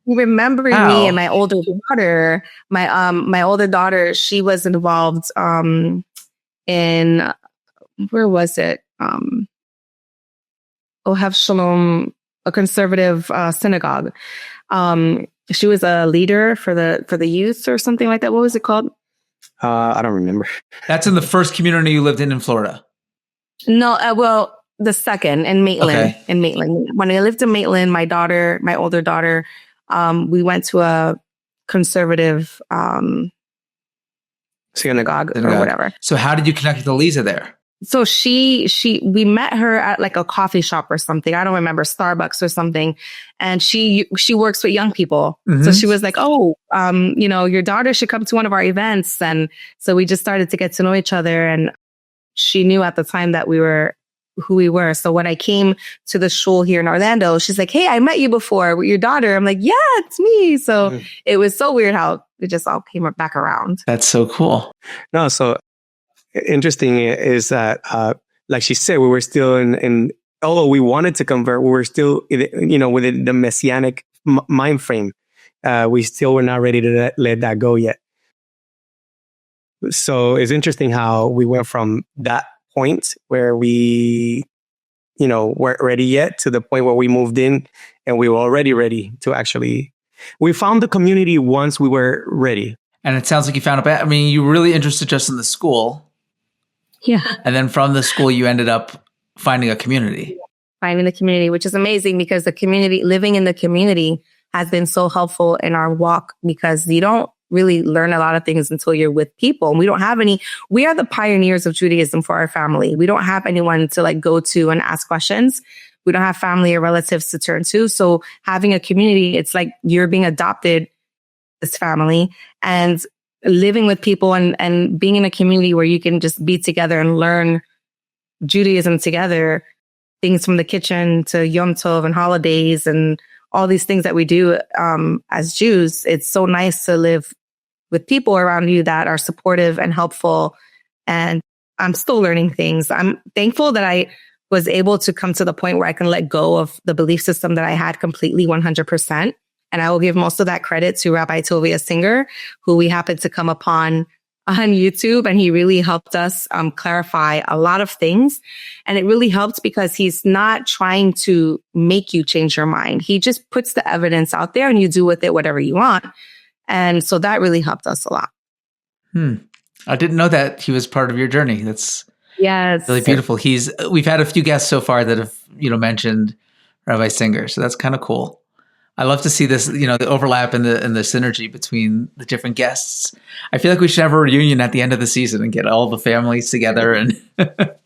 he remembered me and my older daughter. My older daughter, she was involved in, where was it? Ohev Shalom, a conservative synagogue. She was a leader for the youth or something like that. What was it called? I don't remember. That's in the first community you lived in Florida. No, well, the second in Maitland. Okay. In Maitland, when I lived in Maitland, my older daughter, we went to a conservative synagogue or whatever. So, how did you connect with Eliza there? So we met her at like a coffee shop or something. I don't remember, Starbucks or something. And she works with young people. Mm-hmm. So she was like, your daughter should come to one of our events. And so we just started to get to know each other. And she knew at the time that we were who we were. So when I came to the shul here in Orlando, she's like, hey, I met you before with your daughter. I'm like, yeah, it's me. So it was so weird how it just all came back around. That's so cool. No, so interesting is that, like she said, we were still in although we wanted to convert, we were still, within the Messianic mind frame. We still were not ready to let that go yet. So it's interesting how we went from that point where we, weren't ready yet to the point where we moved in and we were already ready to actually, we found the community once we were ready. And it sounds like you found you were really interested just in the school. Yeah. And then from the school, you ended up finding a community. finding the community, which is amazing because living in the community has been so helpful in our walk, because you don't really learn a lot of things until you're with people. And we are the pioneers of Judaism for our family. We don't have anyone to go to and ask questions. We don't have family or relatives to turn to. So having a community, it's like you're being adopted as family, and living with people and being in a community where you can just be together and learn Judaism together, things from the kitchen to Yom Tov and holidays and all these things that we do as Jews. It's so nice to live with people around you that are supportive and helpful. And I'm still learning things. I'm thankful that I was able to come to the point where I can let go of the belief system that I had completely 100%. And I will give most of that credit to Rabbi Tovia Singer, who we happened to come upon on YouTube. And he really helped us clarify a lot of things. And it really helped because he's not trying to make you change your mind. He just puts the evidence out there and you do with it whatever you want. And so that really helped us a lot. I didn't know that he was part of your journey. That's yes, really beautiful. We've had a few guests so far that have, mentioned Rabbi Singer. So that's kind of cool. I love to see this, the overlap and the synergy between the different guests. I feel like we should have a reunion at the end of the season and get all the families together. And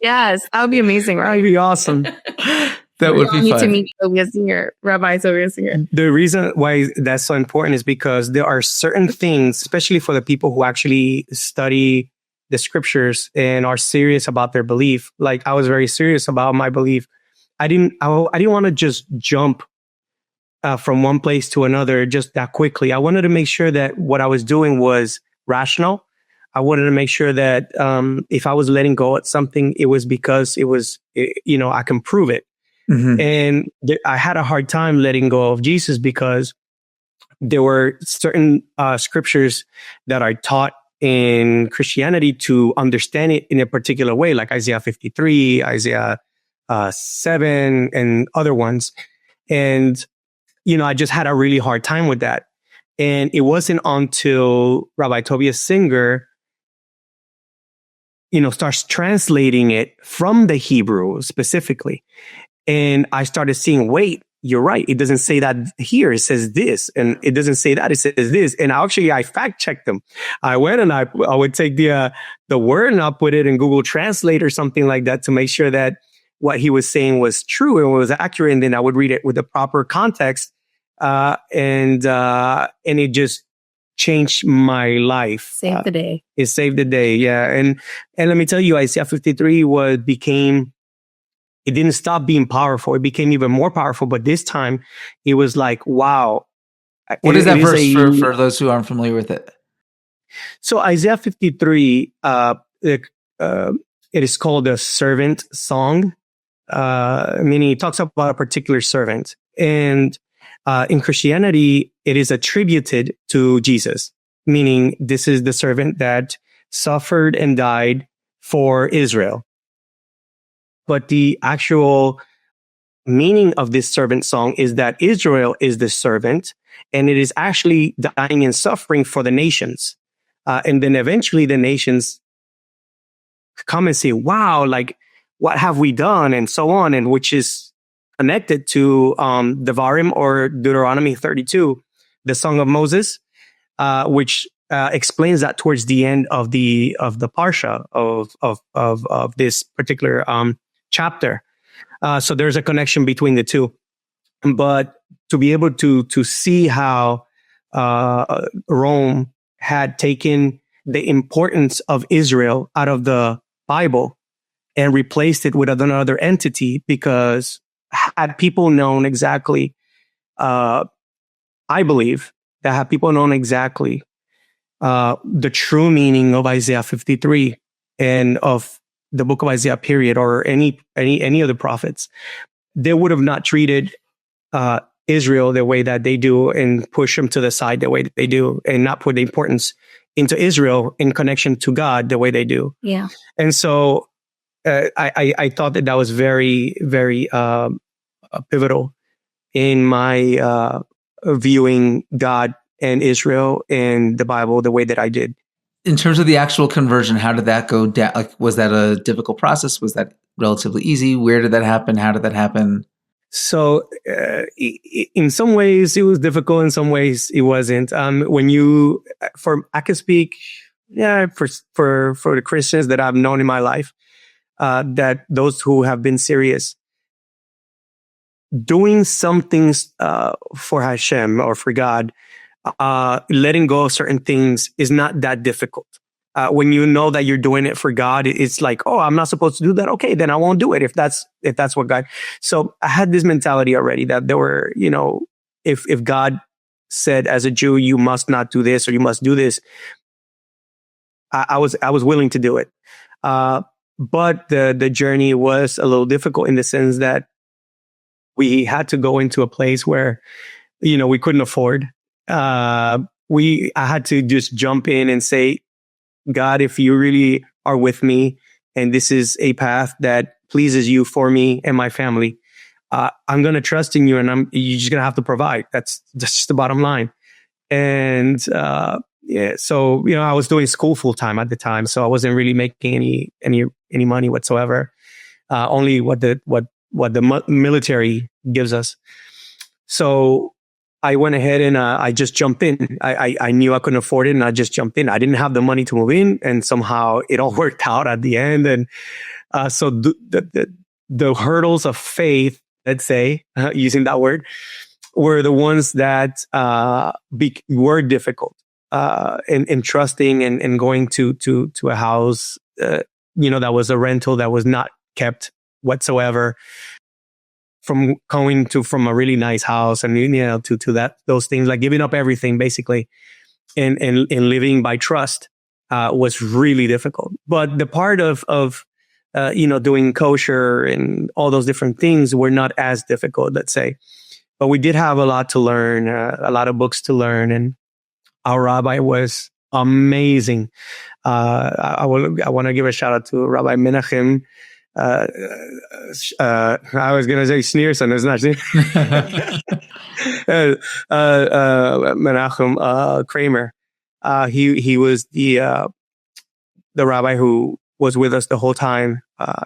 yes, that would be amazing. Right? That would be awesome. That would be fun. Need to meet Tovia Singer, Rabbi Tovia Singer. The reason why that's so important is because there are certain things, especially for the people who actually study the scriptures and are serious about their belief. Like I was very serious about my belief. I didn't want to just jump from one place to another just that quickly. I wanted to make sure that what I was doing was rational. I wanted to make sure that if I was letting go at something, it was because it was, I can prove it. Mm-hmm. And I had a hard time letting go of Jesus because there were certain scriptures that are taught in Christianity to understand it in a particular way, like Isaiah 53, Isaiah 7, and other ones. And I just had a really hard time with that. And it wasn't until Rabbi Tovia Singer, starts translating it from the Hebrew specifically. And I started seeing, wait, you're right. It doesn't say that here. It says this. And it doesn't say that. It says this. And I fact checked them. I went and I would take the word and I'll put it in Google Translate or something like that to make sure that what he was saying was true and was accurate. And then I would read it with the proper context. And it just changed my life. Saved the day. It saved the day. Yeah. And let me tell you, Isaiah 53 it didn't stop being powerful. It became even more powerful. But this time it was like, wow. What is that verse for those who aren't familiar with it? So Isaiah 53, it is called a servant song. Meaning it talks about a particular servant. And in Christianity, it is attributed to Jesus, meaning this is the servant that suffered and died for Israel. But the actual meaning of this servant song is that Israel is the servant, and it is actually dying and suffering for the nations. And then eventually the nations come and say, wow, like, what have we done? And so on, and which is connected to Devarim or Deuteronomy 32, the Song of Moses, which explains that towards the end of the parsha of this particular chapter. So there's a connection between the two. But to be able to see how Rome had taken the importance of Israel out of the Bible and replaced it with another entity, because had people known exactly, I believe that had people known exactly the true meaning of Isaiah 53 and of the book of Isaiah period, or any of the prophets, they would have not treated Israel the way that they do and push them to the side the way that they do, and not put the importance into Israel in connection to God the way they do. Yeah. And so I thought that was very, very pivotal in my viewing God and Israel and the Bible the way that I did. In terms of the actual conversion, how did that go down? Like, was that a difficult process? Was that relatively easy? Where did that happen? How did that happen? So in some ways it was difficult. In some ways it wasn't. I can speak, for the Christians that I've known in my life, that those who have been serious, doing some things for Hashem or for God, letting go of certain things is not that difficult. When you know that you're doing it for God, it's like, oh, I'm not supposed to do that. Okay, then I won't do it if that's what God. So I had this mentality already that there were, if God said as a Jew, you must not do this or you must do this, I was willing to do it. But the journey was a little difficult in the sense that we had to go into a place where, we couldn't afford. I had to just jump in and say, God, if you really are with me and this is a path that pleases you for me and my family, I'm going to trust in you and you're just going to have to provide. That's just the bottom line. And, so, I was doing school full time at the time, so I wasn't really making any money whatsoever. Only what the military gives us. So I went ahead and I just jumped in. I knew I couldn't afford it, and I just jumped in. I didn't have the money to move in, and somehow it all worked out at the end. And so the hurdles of faith, let's say, using that word, were the ones that were difficult. In trusting and going to a house, that was a rental that was not kept whatsoever. From going from a really nice house and to those things, like giving up everything basically, and living by trust was really difficult. But the part of doing kosher and all those different things were not as difficult, let's say. But we did have a lot to learn, a lot of books to learn, and our rabbi was amazing. I want to give a shout out to Rabbi Menachem. I was going to say Schneerson, it's not Menachem Kramer. He was the rabbi who was with us the whole time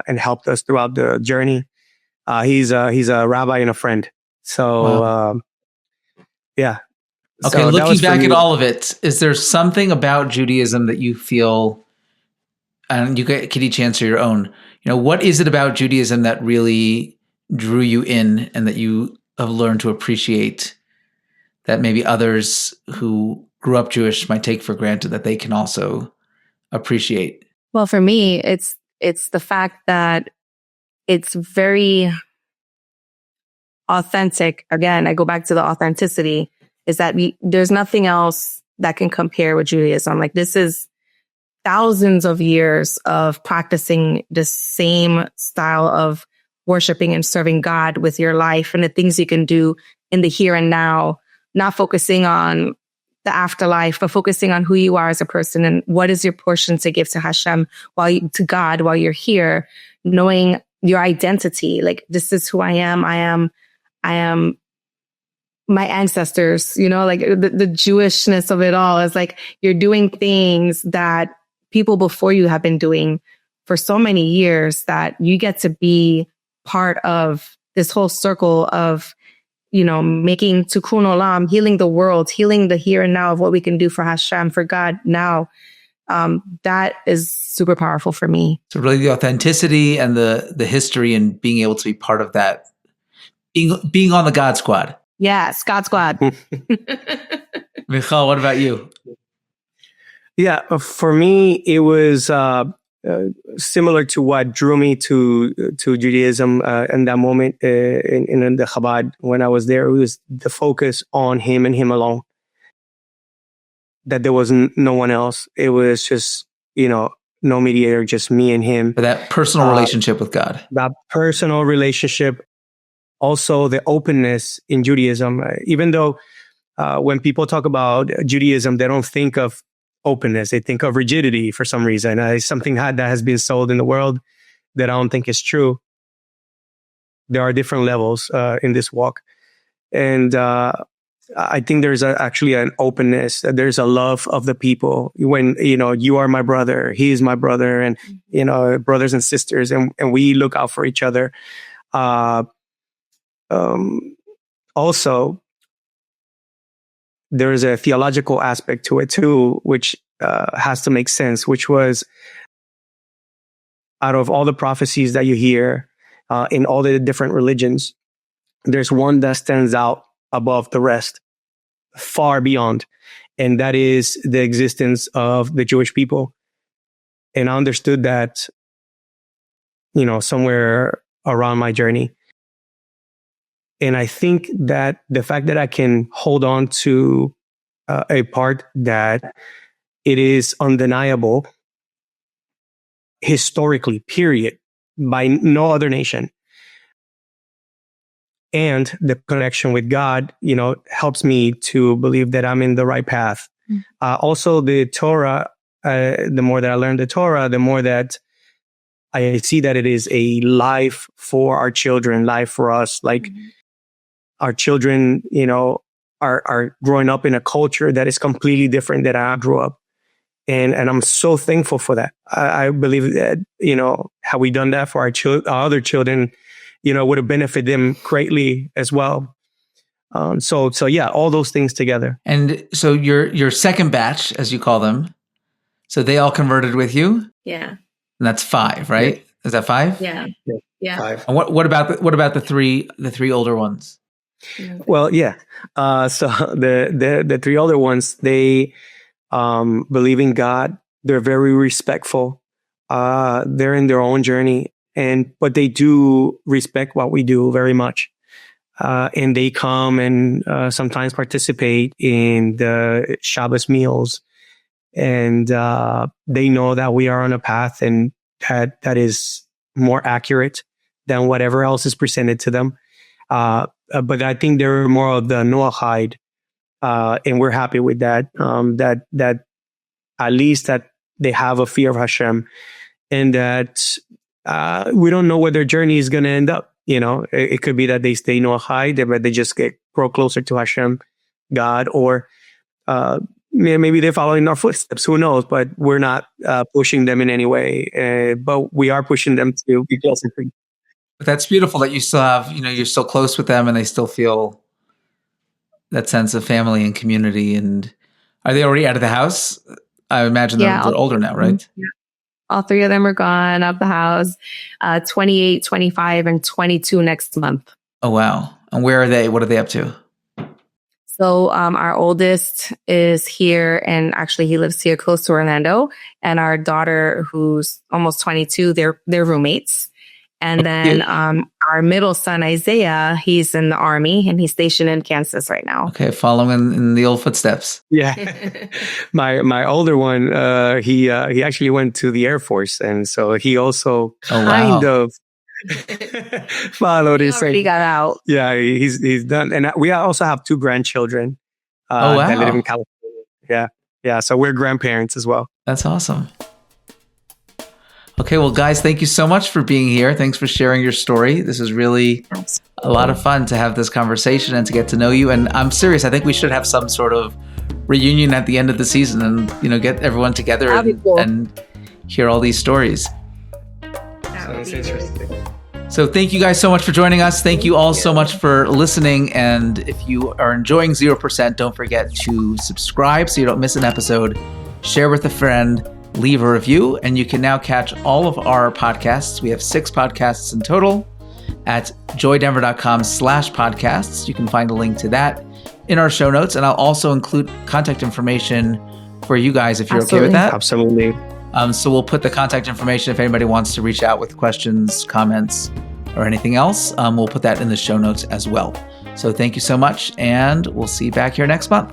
and helped us throughout the journey. He's a rabbi and a friend. So, wow. Yeah. Okay, so looking back at all of it, is there something about Judaism that you feel, and you could each answer your own, what is it about Judaism that really drew you in and that you have learned to appreciate that maybe others who grew up Jewish might take for granted that they can also appreciate? Well, for me, it's the fact that it's very authentic. Again, I go back to the authenticity, is that there's nothing else that can compare with Judaism. Like, this is thousands of years of practicing the same style of worshiping and serving God with your life and the things you can do in the here and now, not focusing on the afterlife, but focusing on who you are as a person and what is your portion to give to Hashem to God while you're here, knowing your identity. Like, this is who I am. I am my ancestors, like the Jewishness of it all is like, you're doing things that people before you have been doing for so many years, that you get to be part of this whole circle of, making tikkun olam, healing the world, healing the here and now of what we can do for Hashem, for God now. That is super powerful for me. So really the authenticity and the history and being able to be part of that, being on the God Squad. Yes, God Squad. Mikhail, what about you? Yeah, for me, it was similar to what drew me to Judaism in that moment in the Chabad when I was there. It was the focus on him and him alone. That there was no one else. It was just, no mediator, just me and him. But that personal relationship with God. That personal relationship. Also, the openness in Judaism. Even though when people talk about Judaism, they don't think of openness. They think of rigidity for some reason. It's something that has been sold in the world that I don't think is true. There are different levels in this walk. And I think there's actually an openness. There's a love of the people when, you are my brother, he is my brother, and, brothers and sisters, and we look out for each other. Also, there is a theological aspect to it too, which has to make sense, which was out of all the prophecies that you hear in all the different religions, there's one that stands out above the rest, far beyond. And that is the existence of the Jewish people. And I understood that, somewhere around my journey. And I think that the fact that I can hold on to a part that it is undeniable historically, period, by no other nation, and the connection with God, helps me to believe that I'm in the right path. Also, the Torah, the more that I learn the Torah, the more that I see that it is a life for our children, life for us. Like our children, are growing up in a culture that is completely different than I grew up. And I'm so thankful for that. I believe that, had we done that for our other children, would have benefited them greatly as well. So yeah, all those things together. And so your second batch, as you call them, so they all converted with you? Yeah. And that's 5, right? Yeah. Is that 5? Yeah. 5. And what about the three older ones? Well, yeah. So the 3 older ones, they believe in God. They're very respectful. They're in their own journey. But they do respect what we do very much. And they come and sometimes participate in the Shabbos meals. And they know that we are on a path and that is more accurate than whatever else is presented to them. But I think they're more of the Noahide. And we're happy with that. That at least that they have a fear of Hashem, and that we don't know where their journey is going to end up. It could be that they stay Noahide, but they just grow closer to Hashem, God, or maybe they're following our footsteps. Who knows? But we're not pushing them in any way. But we are pushing them to be closer to. But that's beautiful that you still have, you're so close with them and they still feel that sense of family and community. And are they already out of the house? I imagine they're older now, right? Yeah. All 3 of them are gone out of the house, 28, 25, and 22 next month. Oh, wow. And where are they? What are they up to? So our oldest is here, and actually he lives here close to Orlando. And our daughter, who's almost 22, they're roommates. And then our middle son, Isaiah, he's in the Army and he's stationed in Kansas right now. Okay, following in the old footsteps. Yeah. my older one, he actually went to the Air Force. And so he also kind of followed his same. He got out. Yeah, he's done. And we also have 2 grandchildren that live in California. Yeah. So we're grandparents as well. That's awesome. Okay, well, guys, thank you so much for being here. Thanks for sharing your story. This is really a lot of fun to have this conversation and to get to know you. And I'm serious. I think we should have some sort of reunion at the end of the season and, get everyone together and hear all these stories. Sounds interesting. So thank you guys so much for joining us. Thank you all so much for listening. And if you are enjoying 0%, don't forget to subscribe so you don't miss an episode. Share with a friend. Leave a review, and you can now catch all of our podcasts. We have 6 podcasts in total at joydenver.com/podcasts. You can find a link to that in our show notes, and I'll also include contact information for you guys if you're okay with that. Absolutely. So we'll put the contact information if anybody wants to reach out with questions, comments, or anything else. We'll put that in the show notes as well. So thank you so much, and we'll see you back here next month.